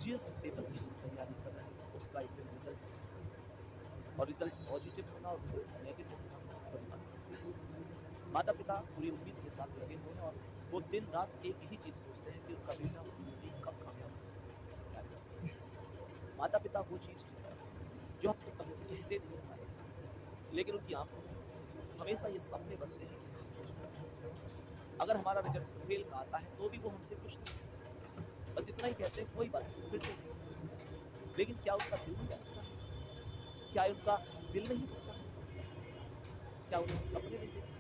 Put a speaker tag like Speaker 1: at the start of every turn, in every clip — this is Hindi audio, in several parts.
Speaker 1: जिस पेपर की तैयारी कर रहे हैं उसका एक दिन रिजल्ट, और रिजल्ट पॉजिटिव होना और रिजल्ट नेगेटिव होना बड़ी बात। माता पिता पूरी उम्मीद के साथ लगे हुए हैं और वो दिन रात एक ही चीज सोचते हैं कि उनका बेटा बेटी कब कामयाब हो। प्यारे साथी, माता पिता वो चीज जो हमसे कभी कहते नहीं है शायद, लेकिन उनकी आंखों में हमेशा ये सपने बसते हैं कि हम कुछ करें। अगर हमारा रिजल्ट फेल का आता है तो भी वो हमसे कुछ नहीं कहते, बस इतना ही कहते हैं कोई बात नहीं, फिर से देखेंगे। लेकिन क्या उनका दिल नहीं टूटता है? क्या उनका दिल नहीं दुखता है? क्या उन्हें हम सपने नहीं देखते?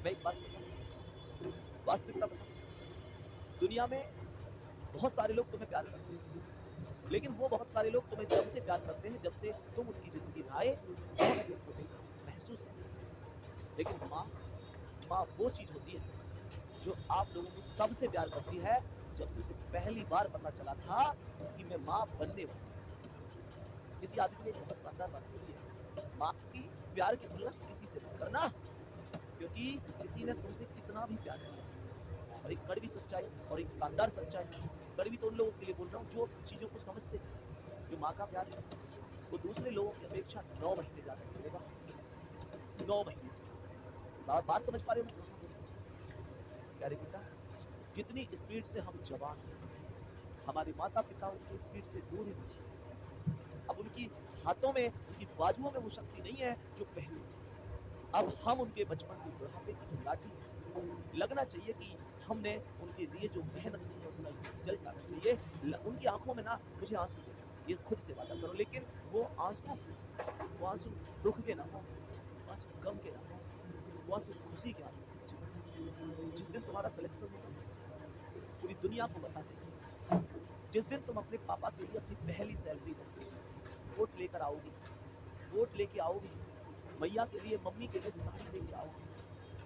Speaker 1: मैं एक बात बताऊं, वास्तविकता बताऊं, दुनिया में बहुत सारे लोग तुम्हें प्यार करते हैं, लेकिन वो बहुत सारे लोग तुम्हें जब से प्यार करते हैं जब से तुम उनकी जिंदगी में आए और उनको देखा, महसूस किया। लेकिन माँ, माँ वो चीज होती है जो आप लोगों को तब से प्यार करती है जब से उसे पहली बार पता चला था कि मैं माँ बनने वाली हूं। किसी आदमी ने एक बहुत शानदार बात बोली है, माँ की प्यार की तुलना किसी से मत करना, क्योंकि किसी ने तुमसे कितना भी प्यार किया। और एक कड़वी सच्चाई और एक शानदार सच्चाई, कड़वी तो उन लोगों के लिए बोल रहा हूँ जो चीजों को समझते हैं, जो माँ का प्यार है वो दूसरे लोगों की अपेक्षा 9 महीने ज्यादा मिलेगा। 9 महीने ज्यादा। बात समझ पा रहे हो मैं कहां बोलना चाहता हूं? प्यारे बेटा, जितनी स्पीड से हम जवान हैं, हमारे माता पिता उतनी स्पीड से दूर ही नहीं है। अब उनकी हाथों में, उनकी बाजुओं में वो शक्ति नहीं है जो पहले थी। अब हम उनके बचपन के बुढ़ापे की जो लाठी है, लगना चाहिए कि हमने उनके लिए जो मेहनत की है उसका रिजल्ट आना चाहिए। उनकी आंखों में ना मुझे आंसू देखना, ये खुद से वादा करो, लेकिन वो आंसू, वो आंसू दुख के ना हो, वो आंसू गम के ना हो, वो आंसू खुशी के आंसू होने चाहिए। जिस दिन तुम्हारा सिलेक्शन होगा पूरी दुनिया को बता देंगे। जिस दिन तुम अपने पापा के लिए अपनी पहली सैलरी में से वोट लेकर आओगी, वोट लेके आओगी, मैया के लिए, मम्मी के लिए साड़ी लेके आओगी,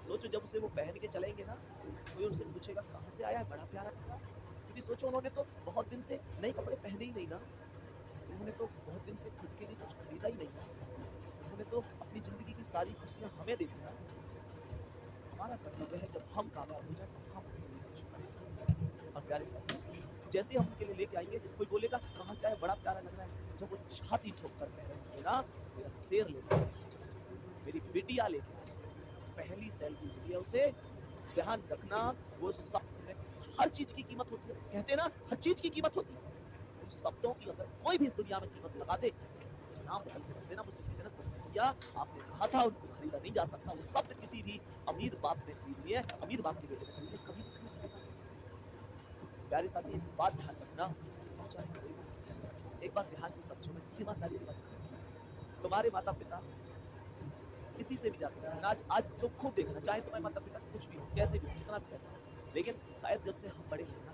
Speaker 1: सोचो जब उसे वो पहन के चलेंगे ना, कोई उनसे पूछेगा कहाँ से आया है, बड़ा प्यारा कपड़ा। क्योंकि सोचो उन्होंने तो बहुत दिन से नए कपड़े पहने ही नहीं ना, उन्होंने तो बहुत दिन से खुद के लिए कुछ खरीदा ही नहीं ना, उन्होंने तो अपनी जिंदगी की सारी खुशियां हमें दे दी ना। हमारा कर्तव्य है जब हम कामयाब हो जाए तो हम उनके लिए कुछ करें। और प्यारे साथी, जैसे हम उनके लिए लेके आएंगे, कोई बोलेगा कहाँ से आया, बड़ा प्यारा लग रहा है, जब वो छाती ठोक कर कह रहे होंगे ना मेरा शेर लेके आया, मेरी बिटिया लेके आया, पहली सैलरी मिली है उसे, ध्यान रखना वो शब्द में हर चीज की कीमत होती है। कहते हैं ना हर चीज की कीमत होती है, उन शब्दों की अगर कोई भी इस दुनिया में कीमत लगा दे, नाम बदल के रख देना। मुझसे कहते ना सब भैया आपने कहा था उनको खरीदा नहीं जा सकता, वो शब्द किसी भी अमीर बाप ने खरीद लिए, अमीर बाप के बेटे ने खरीद लिए, कभी नहीं खरीद सकता। प्यारे साथी, एक बात ध्यान रखना, चाहे कोई भी, एक बात ध्यान से समझो, मैं ईमानदारी की बात कर रहा हूं। तुम्हारे माता पिता किसी से भी जाते हैं आज, आज तुम खूब देखना, चाहे तुम्हारे माता पिता कुछ भी हो, कैसे भी हो, कितना भी पैसा हो, लेकिन शायद जब से हम बड़े हुए ना,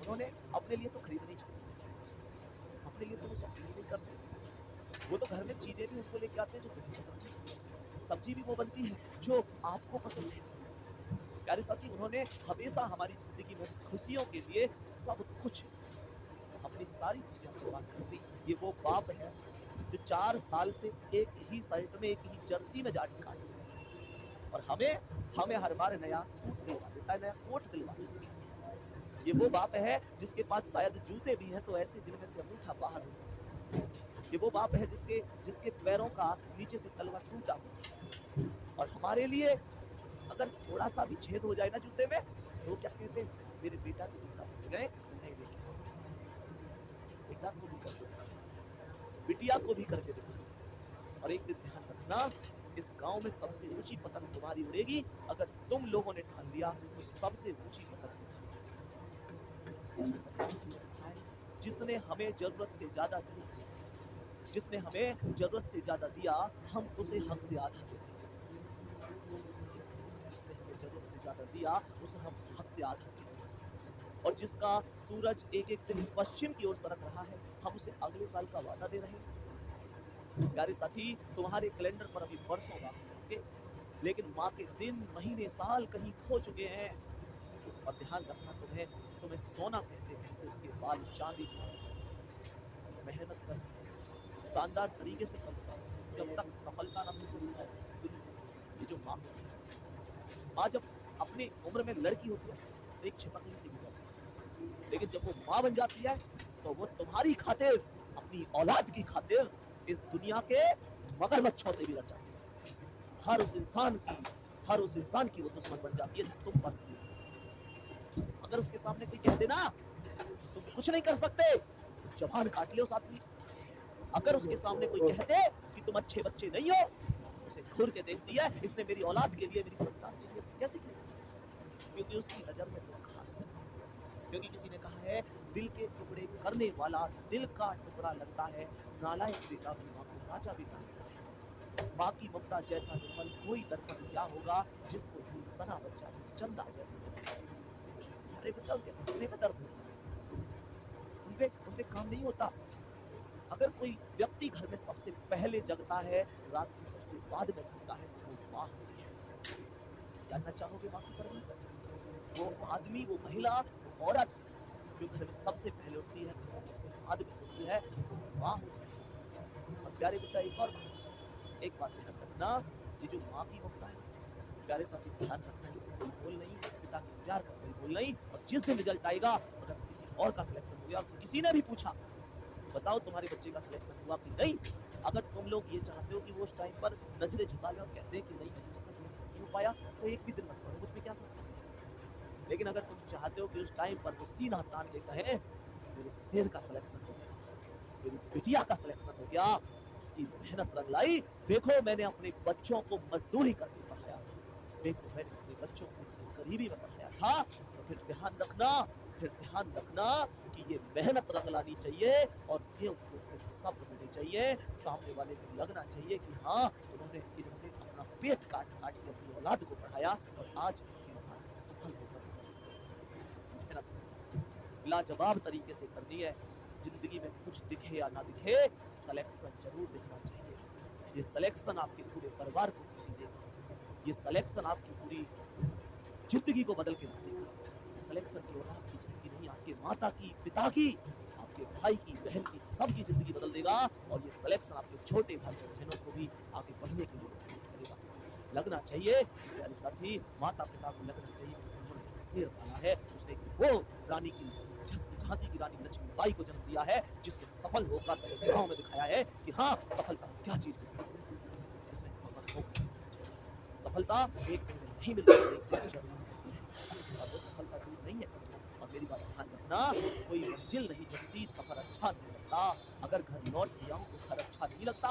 Speaker 1: उन्होंने अपने लिए तो खरीदना ही छोड़ दिया, अपने लिए तो वो शॉपिंग ही नहीं करते। वो तो घर में चीजें भी उनको लेके आते हैं जो तुम्हें पसंद है, सब्जी भी वो बनती है जो आपको पसंद है। प्यारे साथी, उन्होंने हमेशा हमारी जिंदगी में खुशियों के लिए सब कुछ, अपनी सारी खुशियां कुर्बान कर दी। ये वो बाप है जो 4 साल से एक ही शर्ट में, एक ही जर्सी में जाके काटता है, और हमें हमें हर बार नया सूट दिलवा देता है, नया कोट दिलवा देता है। ये वो बाप है जिसके पास शायद जूते भी हैं तो ऐसे जिनमें से अंगूठा बाहर हो सकता है। ये वो बाप है जिसके जिसके पैरों का नीचे से तलवा टूटा हुआ है, और हमारे लिए अगर थोड़ा सा भी छेद हो जाए ना जूते में तो क्या कहते हैं, मेरे बेटा के जूता फट गए, उन्हें लेके आओ। बेटा को भी करके दिखाना, बिटिया को भी करके दिखाना। और एक दिन ध्यान रखना, इस गांव में सबसे ऊंची पतंग तुम्हारी उड़ेगी अगर तुम लोगों ने ठान लिया तो सबसे ऊंची पतंग तुम्हारी उड़ेगी। ध्यान रखना, किसी ने कहा है जिसने हमें जरूरत से ज्यादा दिया, जिसने हमें जरूरत से ज्यादा दिया हम उसे हक से आधा देते हैं। जिसने हमें जरूरत से ज्यादा दिया उसे हम हक से आधा देते हैं। और जिसका सूरज एक एक दिन पश्चिम की ओर सरक रहा है, हम उसे अगले साल का वादा दे रहे हैं। प्यारे साथी, तुम्हारे कैलेंडर पर अभी वर्षों बाकी होंगे, लेकिन माँ के दिन, महीने, साल कहीं खो चुके हैं। और ध्यान रखना, तुम्हें तुम्हें सोना कहते कहते उसके बाल चांदी हो गए। मेहनत करना, शानदार तरीके से करना, जब तक सफलता ना मिल जाए दुनिया। ये जो माँ होती है, माँ जब अपनी उम्र में लड़की होती है तो एक छिपकली सी भी डरती है, लेकिन जब वो माँ बन जाती है तो वो तुम्हारी तुम्हारी खातिर, अपनी औलाद की खातिर इस दुनिया के मगरमच्छों से भी लड़ जाती है। हर उस इंसान की वो दुश्मन बन जाती है तुम पर। अगर उसके सामने कोई कह देना तुम कुछ नहीं कर सकते, जबान काट ले उस आदमी। अगर उसके सामने कोई कह दे कि तुम अच्छे बच्चे नहीं हो, उसे घूर के देखती है, इसने मेरी औलाद के लिए, मेरी संतान के लिए कैसे किया? क्योंकि उसकी नजर में तुम खास हो। क्योंकि किसी ने कहा है, दिल के टुकड़े करने वाला दिल का टुकड़ा लगता है, नालायक बेटा भी माँ को राजा बेटा लगता है। माँ की ममता जैसा निर्मल कोई दर्पण क्या होगा, जिसको धूल सना बच्चा चंदा जैसा लगता है। अरे बेटा, उनके अपने में दर्द होता है, उनपे काम नहीं होता। अगर कोई व्यक्ति घर में सबसे पहले जगता है, रात को सबसे बाद में सोता है, तो वो माँ होती है। जानना चाहोगे माँ की परवरिश? वो आदमी, वो महिला, वो औरत जो घर में सबसे पहले उठती है, घर में सबसे बाद में सोती है, वो माँ होती है। और प्यारे बेटा, एक बात ध्यान रखना, ये जो माँ की ममता है, प्यारे साथी ध्यान रखना, इसका कोई मोल नहीं, पिता के प्यार का कोई मोल नहीं। और जिस दिन रिजल्ट आएगा, अगर किसी और का सिलेक्शन हो गया, किसी ने भी पूछा बताओ तुम्हारे बच्चे का सिलेक्शन हुआ कि नहीं, अगर तुम लोग ये चाहते हो कि वो उस टाइम पर नजरें झुका ले और कहते हैं कि नहीं उसका सिलेक्शन नहीं हो पाया, तो एक भी दिन मत पढ़ो, मुझ में क्या फर्क पड़ता। लेकिन अगर तुम चाहते हो कि उस टाइम पर वो सीना तान के कहे मेरे शेर का सिलेक्शन हो गया, मेरी बिटिया का सिलेक्शन हो गया, उसकी मेहनत रंग लाई, देखो मैंने अपने बच्चों को मजदूरी करके पढ़ाया, देखो मैंने अपने बच्चों को गरीबी में पढ़ाया था, तो फिर ध्यान रखना कि ये मेहनत रंग लानी चाहिए और ये उसमें सब्र होनी चाहिए। सामने वाले को लगना चाहिए कि हाँ, इन्होंने अपना पेट काट के अपनी औलाद को पढ़ाया और आज सफल होकर मेहनत लाजवाब तरीके से करनी है। जिंदगी में कुछ दिखे या ना दिखे, सिलेक्शन जरूर दिखना चाहिए। ये सिलेक्शन आपके पूरे परिवार को खुशी देगा, ये सिलेक्शन आपकी पूरी जिंदगी को बदल के रख देगा। सिलेक्शन केवल आपकी जिंदगी नहीं, आपके माता की, पिता की, आपके भाई की, बहन की, सबकी जिंदगी बदल देगा। और ये सिलेक्शन आपके छोटे भाई और बहनों को भी आगे बढ़ने के लिए करेगा। लगना चाहिए प्यारे साथी, माता पिता को लगना चाहिए कि उन्होंने शेर पाला है, उसने वो रानी की, झांसी की रानी लक्ष्मीबाई को जन्म दिया है, जिसने सफल होकर गाँव में दिखाया है कि हाँ, सफलता क्या चीज है। इसमें सफल होकर सफलता एक दिन में नहीं मिलती, और वो सफलता दूर नहीं है। और मेरी बात ध्यान रखना, कोई मंजिल नहीं चलती, सफर अच्छा नहीं लगता। अगर घर लौट के आऊं तो घर अच्छा नहीं लगता,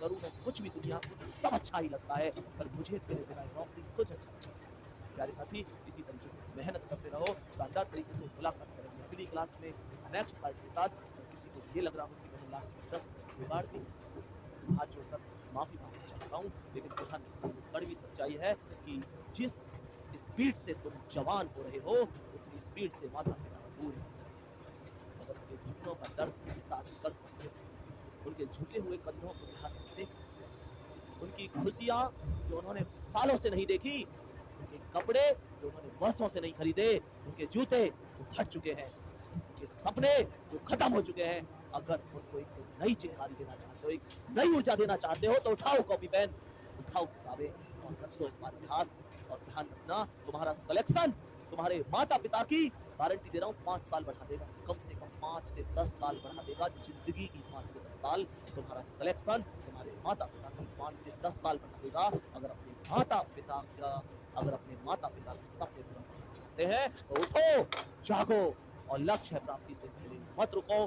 Speaker 1: करूं मैं कुछ भी दुनिया को तो सब अच्छा ही लगता है, पर मुझे तेरे बिना नौकरी कुछ अच्छा नहीं लगता। प्यारे साथी, इसी तरीके से मेहनत करते रहो, शानदार तरीके से मुलाकात करेंगे अगली क्लास में नेक्स्ट पार्ट के साथ। किसी को ये लग रहा हो कि मैंने लास्ट में 10 मिनट बिगाड़ दी, हाथ जोड़कर माफी मांगना चाहता हूँ। लेकिन ध्यान, कड़वी सच्चाई है कि जिस स्पीड से तुम जवान हो रहे हो, उतनी स्पीड से माता पिता बूढ़े हो। अगर उनके घुटनों का दर्द एहसास कर सकते हो, उनके झुके हुए कंधों को ध्यान से देख सकते हो, उनकी खुशियाँ जो उन्होंने सालों से नहीं देखी, उनके कपड़े जो उन्होंने वर्षों से नहीं खरीदे, उनके जूते जो फट चुके हैं, उनके सपने जो खत्म हो चुके हैं, अगर उनको एक नई चिंगारी देना चाहते हो, एक नई ऊर्जा देना चाहते हो, तो उठाओ कॉपी पेन, उठाओ किताबें और रच दो इसका इतिहास। और ध्यान रखना, तुम्हारा सिलेक्शन तुम्हारे माता पिता की, गारंटी दे रहा हूँ, 5 साल बढ़ा देगा, कम से कम 5 से 10 साल बढ़ा देगा, जिंदगी की 5 से 10 साल तुम्हारा सिलेक्शन तुम्हारे माता पिता की 5 से 10 साल बढ़ा देगा। अगर अपने माता पिता के सपने पूरा करना चाहते हैं, तो उठो, जागो और लक्ष्य प्राप्ति से पहले मत रुको।